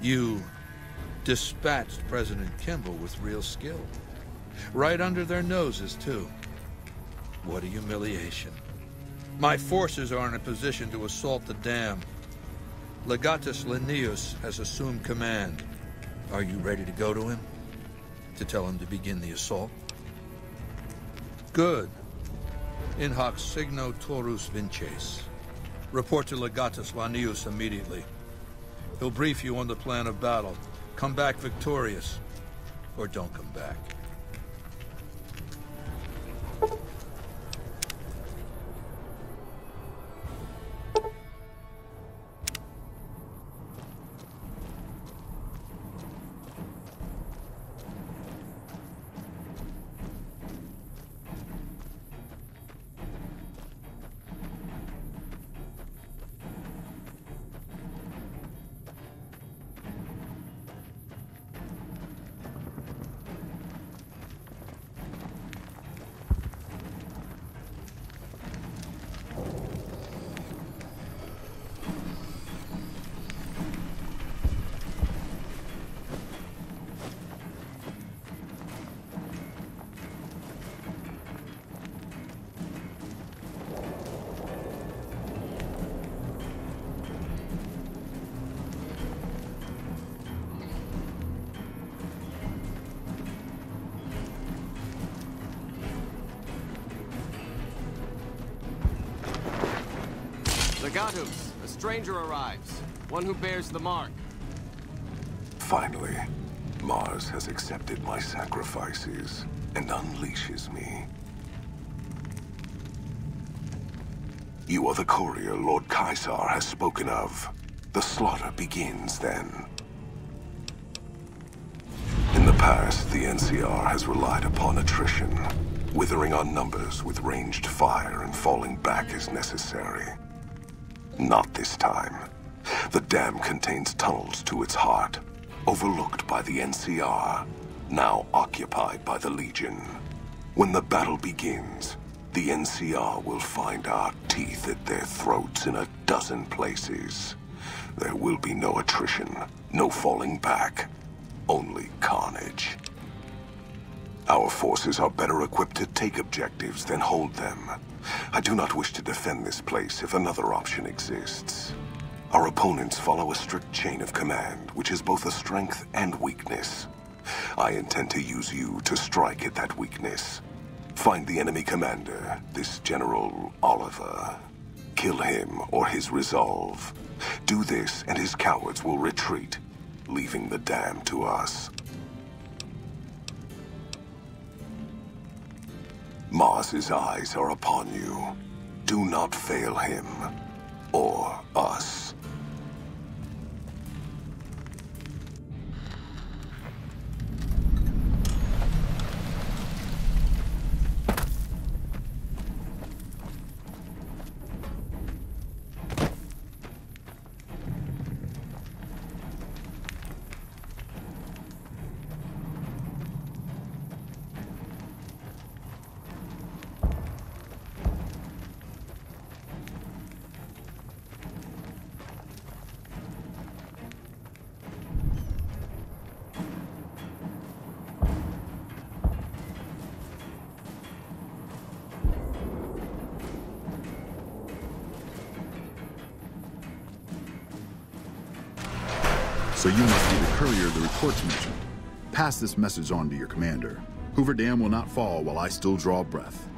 You dispatched President Kimball with real skill. Right under their noses, too. What a humiliation. My forces are in a position to assault the dam. Legatus Linnaeus has assumed command. Are you ready to go to him? To tell him to begin the assault? Good. In hoc signo torus vinces. Report to Legatus Linnaeus immediately. He'll brief you on the plan of battle. Come back victorious, or don't come back. Legatus, a stranger arrives. One who bears the mark. Finally, Mars has accepted my sacrifices and unleashes me. You are the courier Lord Caesar has spoken of. The slaughter begins then. In the past, the NCR has relied upon attrition, withering our numbers with ranged fire and falling back as necessary. Not this time. The dam contains tunnels to its heart, overlooked by the NCR, now occupied by the Legion. When the battle begins, the NCR will find our teeth at their throats in a dozen places. There will be no attrition, no falling back, only carnage. Our forces are better equipped to take objectives than hold them. I do not wish to defend this place if another option exists. Our opponents follow a strict chain of command, which is both a strength and weakness. I intend to use you to strike at that weakness. Find the enemy commander, this General Oliver. Kill him or his resolve. Do this and his cowards will retreat, leaving the dam to us. Mars's eyes are upon you. Do not fail him, or us. So you must be the courier the reports mentioned. Pass this message on to your commander. Hoover Dam will not fall while I still draw breath.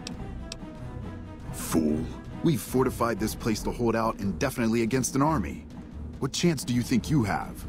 Fool. We've fortified this place to hold out indefinitely against an army. What chance do you think you have?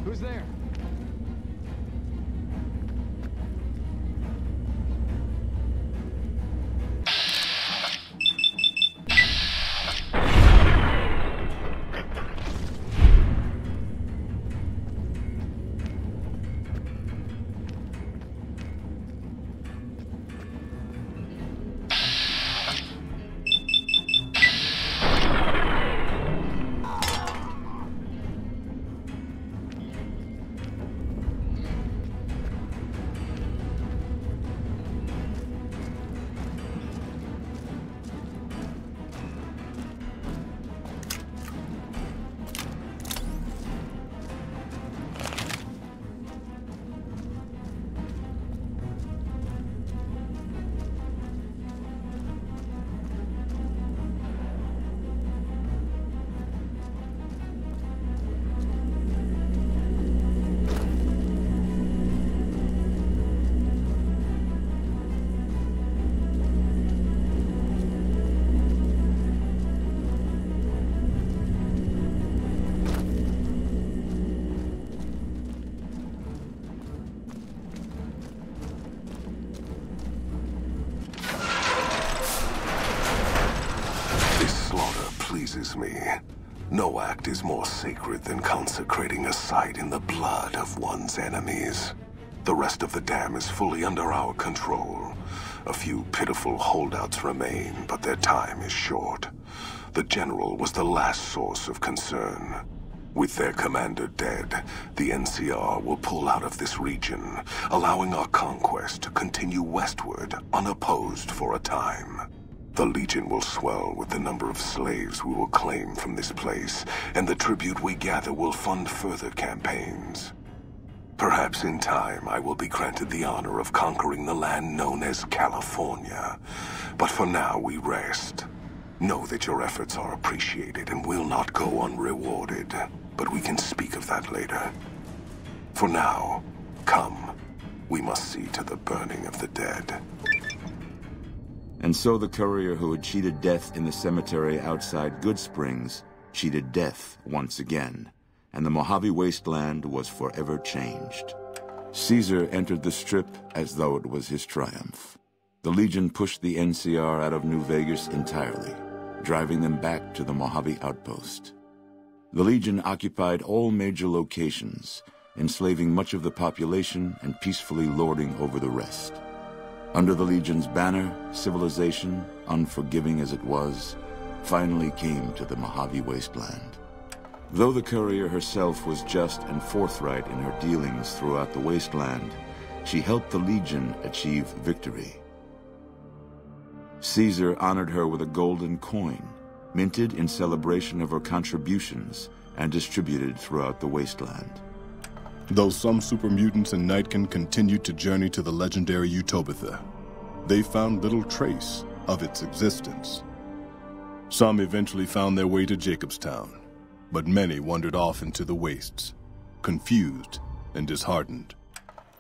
Who's there? Pleases me. No act is more sacred than consecrating a site in the blood of one's enemies. The rest of the dam is fully under our control. A few pitiful holdouts remain, but their time is short. The general was the last source of concern. With their commander dead, the NCR will pull out of this region, allowing our conquest to continue westward unopposed for a time. The Legion will swell with the number of slaves we will claim from this place, and the tribute we gather will fund further campaigns. Perhaps in time I will be granted the honor of conquering the land known as California. But for now we rest. Know that your efforts are appreciated and will not go unrewarded, but we can speak of that later. For now, come. We must see to the burning of the dead. And so the courier who had cheated death in the cemetery outside Good Springs cheated death once again, and the Mojave Wasteland was forever changed. Caesar entered the Strip as though it was his triumph. The Legion pushed the NCR out of New Vegas entirely, driving them back to the Mojave Outpost. The Legion occupied all major locations, enslaving much of the population and peacefully lording over the rest. Under the Legion's banner, civilization, unforgiving as it was, finally came to the Mojave Wasteland. Though the courier herself was just and forthright in her dealings throughout the wasteland, she helped the Legion achieve victory. Caesar honored her with a golden coin, minted in celebration of her contributions and distributed throughout the wasteland. Though some super mutants in Nightkin continued to journey to the legendary Utobitha, they found little trace of its existence. Some eventually found their way to Jacobstown, but many wandered off into the wastes, confused and disheartened.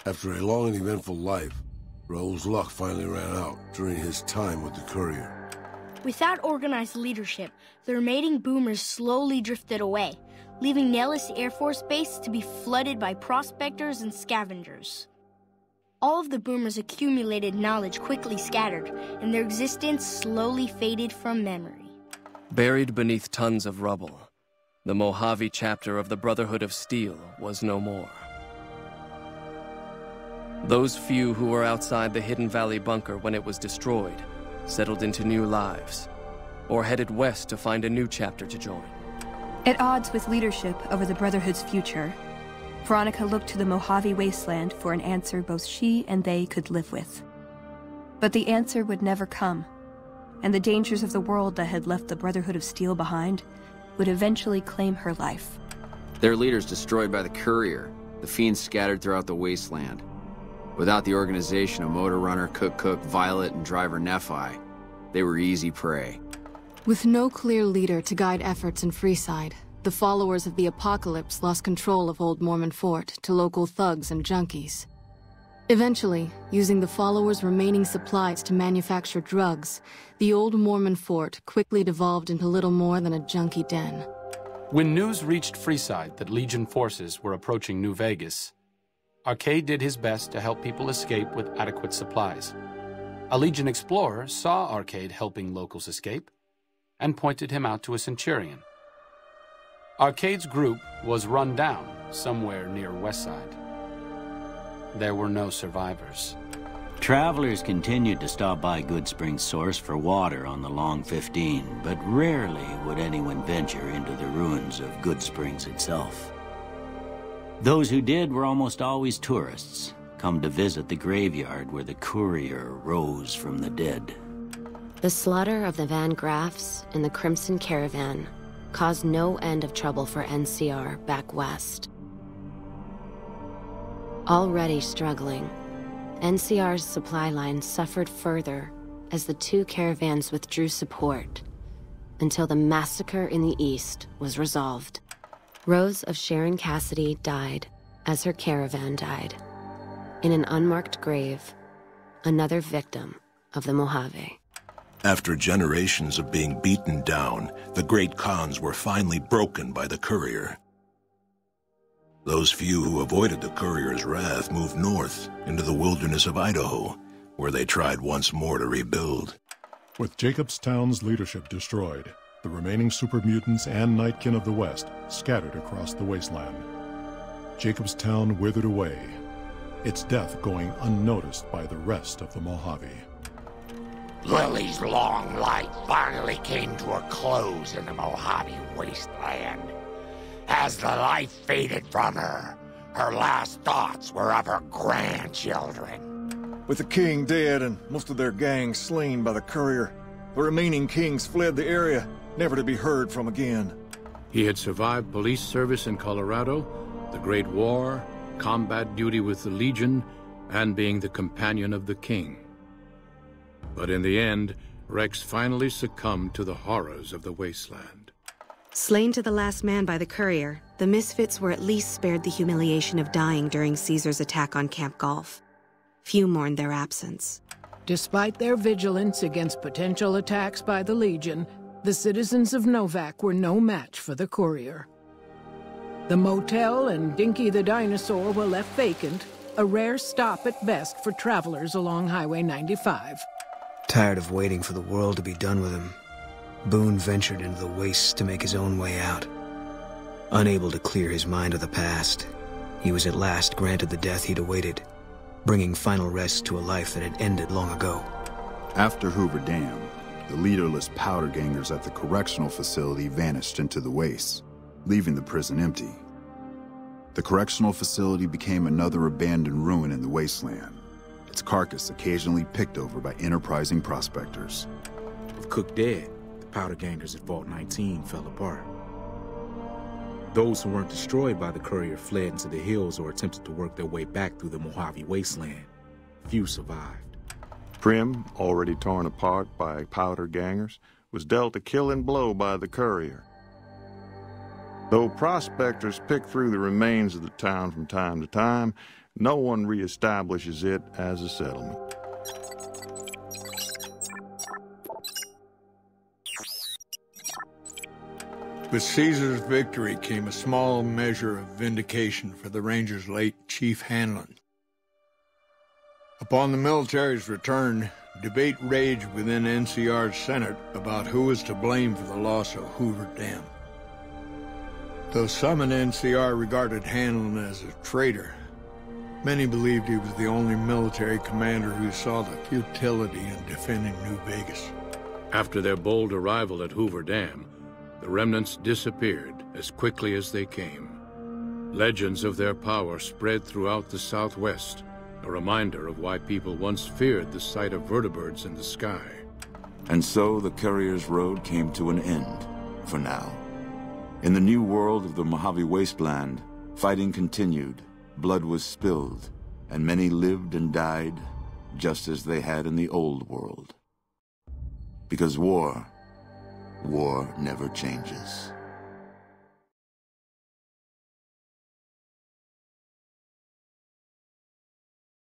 After a long and eventful life, Raul's luck finally ran out during his time with the courier. Without organized leadership, the remaining boomers slowly drifted away, leaving Nellis Air Force Base to be flooded by prospectors and scavengers. All of the boomers' accumulated knowledge quickly scattered, and their existence slowly faded from memory. Buried beneath tons of rubble, the Mojave chapter of the Brotherhood of Steel was no more. Those few who were outside the Hidden Valley bunker when it was destroyed settled into new lives, or headed west to find a new chapter to join. At odds with leadership over the Brotherhood's future, Veronica looked to the Mojave Wasteland for an answer both she and they could live with. But the answer would never come, and the dangers of the world that had left the Brotherhood of Steel behind would eventually claim her life. Their leaders destroyed by the courier, the fiends scattered throughout the wasteland. Without the organization of Motor Runner, Cook, Violet, and Driver Nephi, they were easy prey. With no clear leader to guide efforts in Freeside, the followers of the Apocalypse lost control of Old Mormon Fort to local thugs and junkies. Eventually, using the followers' remaining supplies to manufacture drugs, the Old Mormon Fort quickly devolved into little more than a junkie den. When news reached Freeside that Legion forces were approaching New Vegas, Arcade did his best to help people escape with adequate supplies. A Legion explorer saw Arcade helping locals escape and pointed him out to a Centurion. Arcade's group was run down somewhere near Westside. There were no survivors. Travelers continued to stop by Goodsprings Source for water on the Long 15, but rarely would anyone venture into the ruins of Goodsprings itself. Those who did were almost always tourists, come to visit the graveyard where the courier rose from the dead. The slaughter of the Van Graffs in the Crimson Caravan caused no end of trouble for NCR back west. Already struggling, NCR's supply line suffered further as the two caravans withdrew support until the massacre in the east was resolved. Rose of Sharon Cassidy died as her caravan died. In an unmarked grave, another victim of the Mojave. After generations of being beaten down, the great Khans were finally broken by the courier. Those few who avoided the courier's wrath moved north into the wilderness of Idaho, where they tried once more to rebuild. With Jacobstown's leadership destroyed, the remaining super mutants and Nightkin of the West scattered across the wasteland. Jacobstown withered away, its death going unnoticed by the rest of the Mojave. Lily's long life finally came to a close in the Mojave wasteland. As the life faded from her, her last thoughts were of her grandchildren. With the king dead and most of their gang slain by the courier, the remaining kings fled the area, never to be heard from again. He had survived police service in Colorado, the Great War, combat duty with the Legion, and being the companion of the king. But in the end, Rex finally succumbed to the horrors of the wasteland. Slain to the last man by the courier, the Misfits were at least spared the humiliation of dying during Caesar's attack on Camp Golf. Few mourned their absence. Despite their vigilance against potential attacks by the Legion, the citizens of Novak were no match for the courier. The motel and Dinky the dinosaur were left vacant, a rare stop at best for travelers along Highway 95. Tired of waiting for the world to be done with him, Boone ventured into the wastes to make his own way out. Unable to clear his mind of the past, he was at last granted the death he'd awaited, bringing final rest to a life that had ended long ago. After Hoover Dam, the leaderless powder gangers at the correctional facility vanished into the wastes, leaving the prison empty. The correctional facility became another abandoned ruin in the wasteland, its carcass occasionally picked over by enterprising prospectors. With Cook dead, the powder gangers at Vault 19 fell apart. Those who weren't destroyed by the courier fled into the hills or attempted to work their way back through the Mojave wasteland. Few survived. Prim, already torn apart by powder gangers, was dealt a killing blow by the courier. Though prospectors pick through the remains of the town from time to time, no one reestablishes it as a settlement. With Caesar's victory came a small measure of vindication for the Rangers' late Chief Hanlon. Upon the military's return, debate raged within NCR's Senate about who was to blame for the loss of Hoover Dam. Though some in NCR regarded Hanlon as a traitor, many believed he was the only military commander who saw the futility in defending New Vegas. After their bold arrival at Hoover Dam, the remnants disappeared as quickly as they came. Legends of their power spread throughout the Southwest, a reminder of why people once feared the sight of vertibirds in the sky. And so the courier's road came to an end, for now. In the new world of the Mojave Wasteland, fighting continued, blood was spilled, and many lived and died just as they had in the old world. Because war never changes.